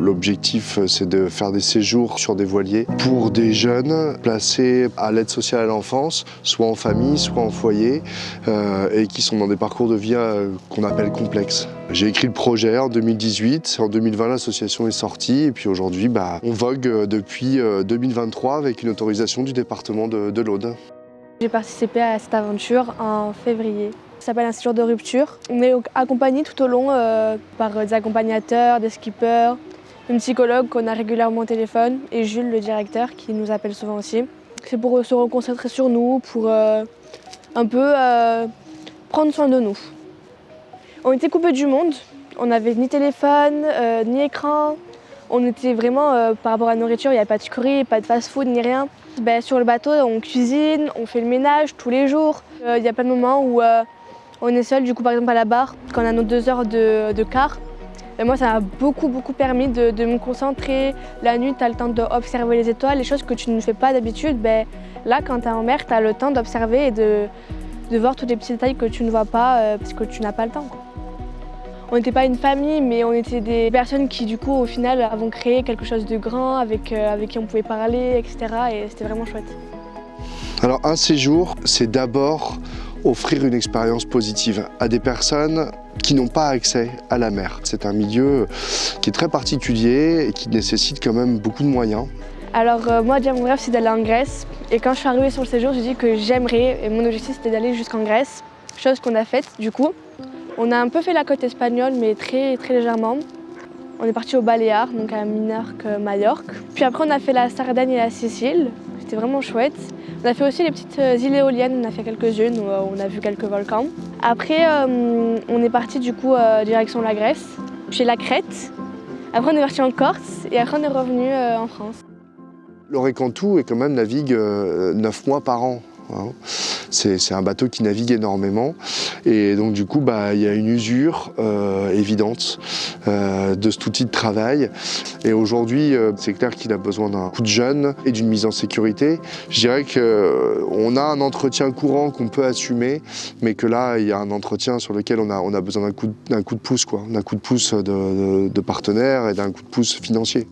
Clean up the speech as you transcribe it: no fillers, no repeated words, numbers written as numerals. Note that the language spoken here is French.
L'objectif, c'est de faire des séjours sur des voiliers pour des jeunes placés à l'aide sociale à l'enfance, soit en famille, soit en foyer, et qui sont dans des parcours de vie qu'on appelle complexes. J'ai écrit le projet en 2018, en 2020 l'association est sortie et puis aujourd'hui on vogue depuis 2023 avec une autorisation du département de l'Aude. J'ai participé à cette aventure en février. Ça s'appelle un séjour de rupture. On est accompagné tout au long par des accompagnateurs, des skippers, une psychologue qu'on a régulièrement au téléphone et Jules, le directeur, qui nous appelle souvent aussi. C'est pour se reconcentrer sur nous, pour un peu prendre soin de nous. On était coupés du monde, on n'avait ni téléphone, ni écran. On était vraiment, par rapport à la nourriture, il n'y avait pas de curry, pas de fast-food, ni rien. Sur le bateau, on cuisine, on fait le ménage tous les jours. Il y a plein de moments où on est seul, du coup par exemple à la barre, quand on a nos 2 heures de quart. Moi ça m'a beaucoup permis de me concentrer. La nuit, tu as le temps d'observer les étoiles, les choses que tu ne fais pas d'habitude. Là, quand tu es en mer, tu as le temps d'observer et de voir tous les petits détails que tu ne vois pas parce que tu n'as pas le temps. On n'était pas une famille, mais on était des personnes qui, du coup, au final, avons créé quelque chose de grand, avec qui on pouvait parler, etc. Et c'était vraiment chouette. Alors, un séjour, c'est d'abord offrir une expérience positive à des personnes qui n'ont pas accès à la mer. C'est un milieu qui est très particulier et qui nécessite quand même beaucoup de moyens. Alors, moi, déjà, mon rêve, c'est d'aller en Grèce. Et quand je suis arrivée sur le séjour, j'ai dit que j'aimerais, et mon objectif, c'était d'aller jusqu'en Grèce. Chose qu'on a faite, du coup. On a un peu fait la côte espagnole, mais très légèrement. On est parti aux Baléares, donc à Minorque, Majorque. Puis après, on a fait la Sardaigne et la Sicile. C'était vraiment chouette. On a fait aussi les petites îles éoliennes, on a fait quelques-unes, où on a vu quelques volcans. Après, on est parti du coup direction la Grèce, puis la Crète. Après, on est parti en Corse et après, on est revenu en France. L'Orécantou quand même navigue 9 mois par an. Hein. C'est un bateau qui navigue énormément et donc du coup il y a une usure évidente de cet outil de travail et aujourd'hui c'est clair qu'il a besoin d'un coup de jeune et d'une mise en sécurité. Je dirais qu'on a un entretien courant qu'on peut assumer mais que là il y a un entretien sur lequel on a besoin d'un coup de pouce, d'un coup de pouce de partenaire et d'un coup de pouce financier.